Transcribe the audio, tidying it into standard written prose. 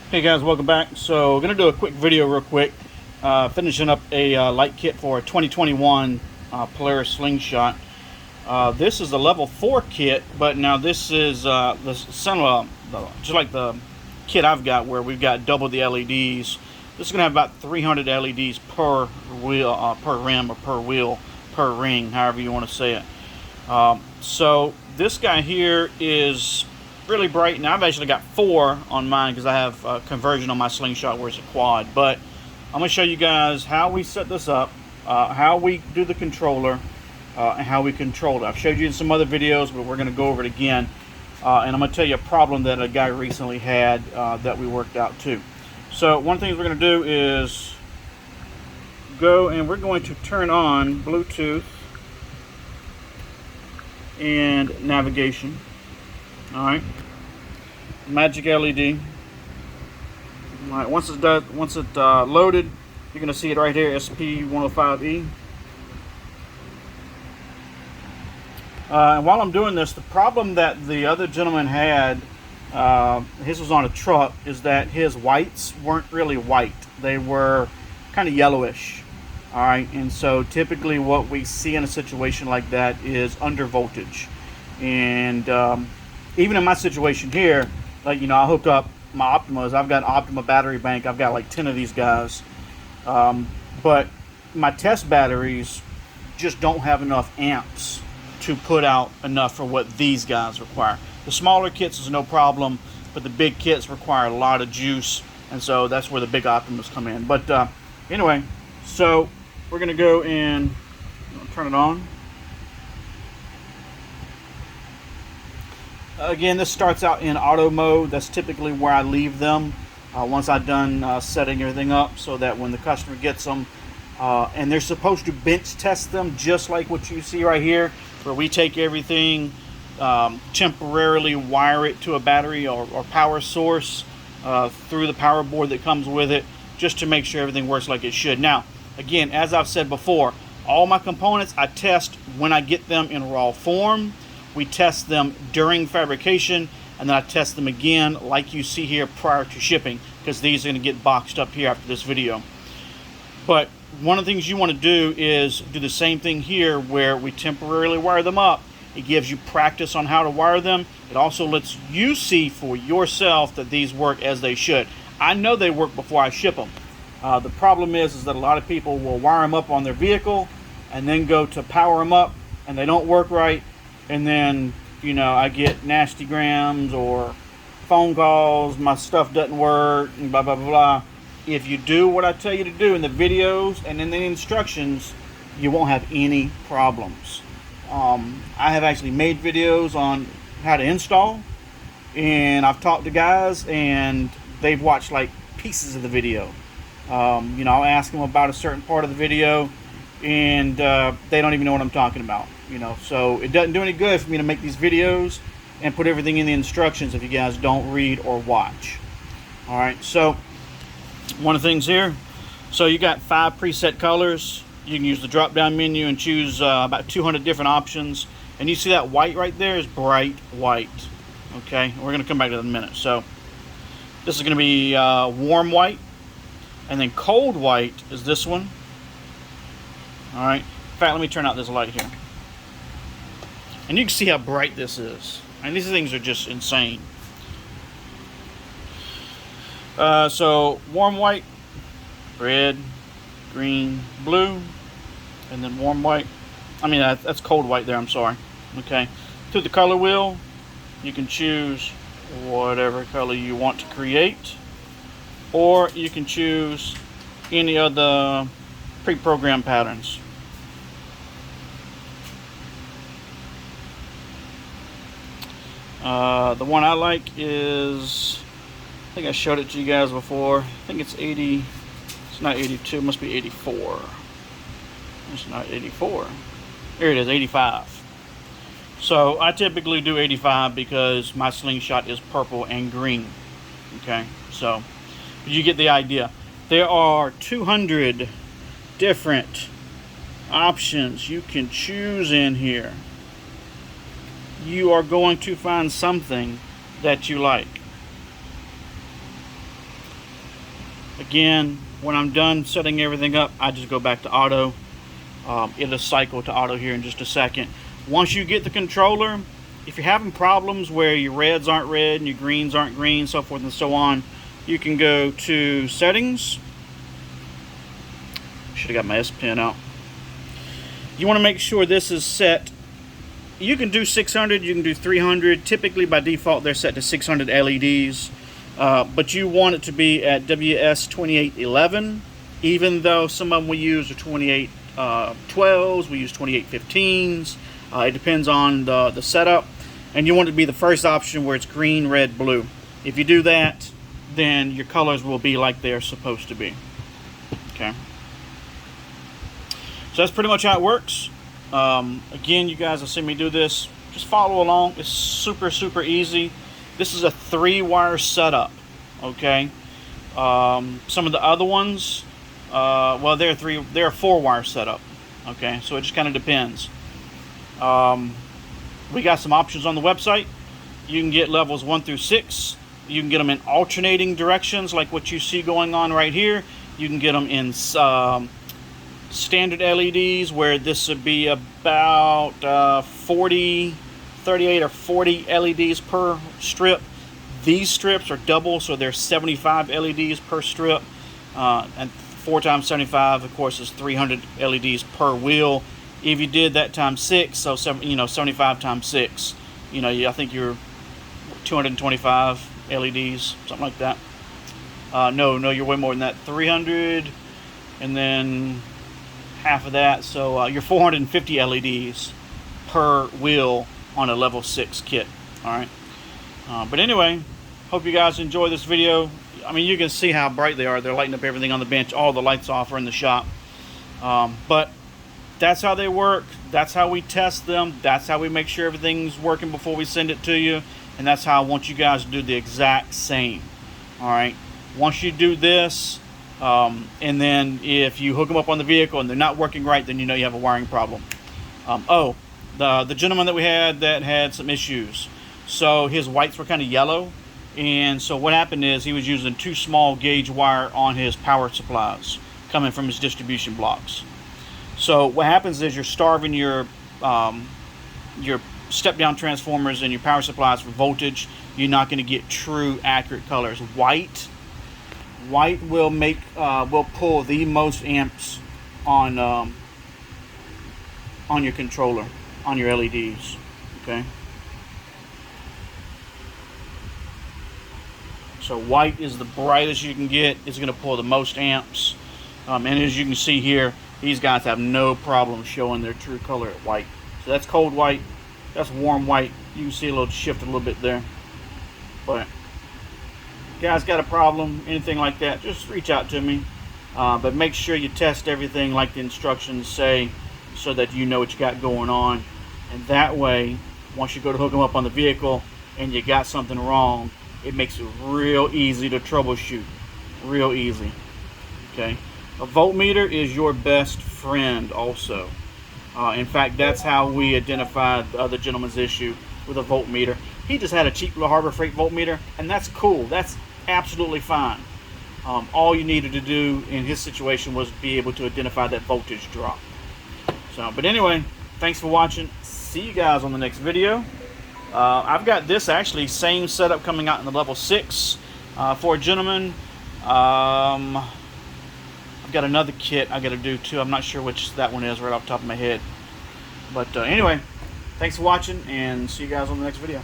Hey guys, welcome back. So we're going to do a quick video real quick, finishing up a light kit for a 2021 Polaris slingshot. This is a level 4 kit, but now this is just like the kit I've got, where we've got double the LEDs. This is going to have about 300 LEDs per wheel, per rim, or per wheel, per ring, however you want to say it. So this guy here is really bright, and I've actually got 4 on mine because I have a conversion on my slingshot where it's a quad. But I'm going to show you guys how we set this up, how we do the controller, and how we control it. I've showed you in some other videos, but we're going to go over it again. And I'm going to tell you a problem that a guy recently had that we worked out too. So one thing we're going to do is go and we're going to turn on Bluetooth and navigation. Alright, magic LED. Alright, once it's loaded, you're going to see it right here, SP105E. And while I'm doing this, the problem that the other gentleman had, his was on a truck, is that his whites weren't really white. They were kind of yellowish. Alright, and so typically what we see in a situation like that is under voltage. And even in my situation here, like, you know, I hook up my Optimas. I've got Optima battery bank. I've got like 10 of these guys. But my test batteries just don't have enough amps to put out enough for what these guys require. The smaller kits is no problem, but the big kits require a lot of juice, and so that's where the big Optimas come in. But anyway, so we're going to go and turn it on. Again, this starts out in auto mode. That's typically where I leave them once I've done setting everything up, so that when the customer gets them, and they're supposed to bench test them just like what you see right here, where we take everything, temporarily wire it to a battery or power source through the power board that comes with it, just to make sure everything works like it should. Now, again, as I've said before, all my components I test when I get them in raw form. We test them during fabrication, and then I test them again like you see here prior to shipping, because these are going to get boxed up here after this video. But one of the things you want to do is do the same thing here, where we temporarily wire them up. It gives you practice on how to wire them. It also lets you see for yourself that these work as they should. I know they work before I ship them. The problem is that a lot of people will wire them up on their vehicle and then go to power them up, and they don't work right. And then, you know, I get nasty grams or phone calls, my stuff doesn't work, and blah, blah, blah, blah. If you do what I tell you to do in the videos and in the instructions, you won't have any problems. I have actually made videos on how to install, and I've talked to guys, and they've watched like pieces of the video. You know, I'll ask them about a certain part of the video, and they don't even know what I'm talking about. You know, so it doesn't do any good for me to make these videos and put everything in the instructions if you guys don't read or watch. All right, so one of the things here, so you got 5 preset colors. You can use the drop down menu and choose about 200 different options, and you see that white right there is bright white. Okay, we're going to come back to that in a minute. So this is going to be warm white, and then cold white is this one. All right, in fact, let me turn out this light here. And you can see how bright this is. And these things are just insane. So warm white, red, green, blue, and then warm white. I mean, that's cold white there, I'm sorry. Okay. Through the color wheel, you can choose whatever color you want to create, or you can choose any of the pre-programmed patterns. The one I like is, I think I showed it to you guys before. I think it's 80, it's not 82, it must be 84. It's not 84. Here it is, 85. So I typically do 85 because my slingshot is purple and green. Okay, so you get the idea. There are 200 different options you can choose in here. You are going to find something that you like. Again, when I'm done setting everything up, I just go back to auto. It'll cycle to auto here in just a second. Once you get the controller, if you're having problems where your reds aren't red and your greens aren't green, so forth and so on, you can go to settings. Should have got my S Pen out. You want to make sure this is set. You can do 600, you can do 300. Typically by default they're set to 600 LEDs, but you want it to be at WS2811, even though some of them we use are 2812s, we use 2815s. It depends on the setup, and you want it to be the first option where it's green, red, blue. If you do that, then your colors will be like they're supposed to be. Okay. So that's pretty much how it works. Again, you guys will see me do this. Just follow along. It's super, super easy. This is a 3-wire setup. Okay. Some of the other ones, well, they're a 4-wire setup. Okay. So it just kind of depends. We got some options on the website. You can get levels 1 through 6. You can get them in alternating directions, like what you see going on right here. You can get them in standard LEDs, where this would be about 38 or 40 LEDs per strip. These strips are double, so there's 75 LEDs per strip, and 4 times 75, of course, is 300 LEDs per wheel. If you did that times 6, so 75 times 6, I think you're 225 LEDs, something like that. No, you're way more than that. 300, and then half of that, so you're 450 LEDs per wheel on a level 6 kit. All right, but anyway, hope you guys enjoy this video. I mean, you can see how bright they are. They're lighting up everything on the bench. All the lights off are in the shop, but that's how they work. That's how we test them. That's how we make sure everything's working before we send it to you, and that's how I want you guys to do the exact same. All right, once you do this, and then if you hook them up on the vehicle and they're not working right, then you know you have a wiring problem. The gentleman that we had that had some issues, so his whites were kind of yellow, and so what happened is he was using too small gauge wire on his power supplies coming from his distribution blocks. So what happens is you're starving your step down transformers and your power supplies for voltage. You're not going to get true accurate colors. White will pull the most amps on your controller, on your LEDs. Okay. So white is the brightest you can get. It's going to pull the most amps. And as you can see here, these guys have no problem showing their true color at white. So that's cold white. That's warm white. You can see a little shift a little bit there. But if you guys got a problem, anything like that, just reach out to me. But make sure you test everything like the instructions say, so that you know what you got going on. And that way, once you go to hook them up on the vehicle and you got something wrong, it makes it real easy to troubleshoot. Real easy. Okay. A voltmeter is your best friend also. In fact, that's how we identified the other gentleman's issue with a voltmeter. He just had a cheap little Harbor Freight voltmeter, and that's cool. That's absolutely fine. All you needed to do in his situation was be able to identify that voltage drop. So, but anyway, thanks for watching. See you guys on the next video. I've got this actually same setup coming out in the level 6 for a gentleman. I've got another kit I got to do too. I'm not sure which that one is right off the top of my head. But anyway, thanks for watching, and see you guys on the next video.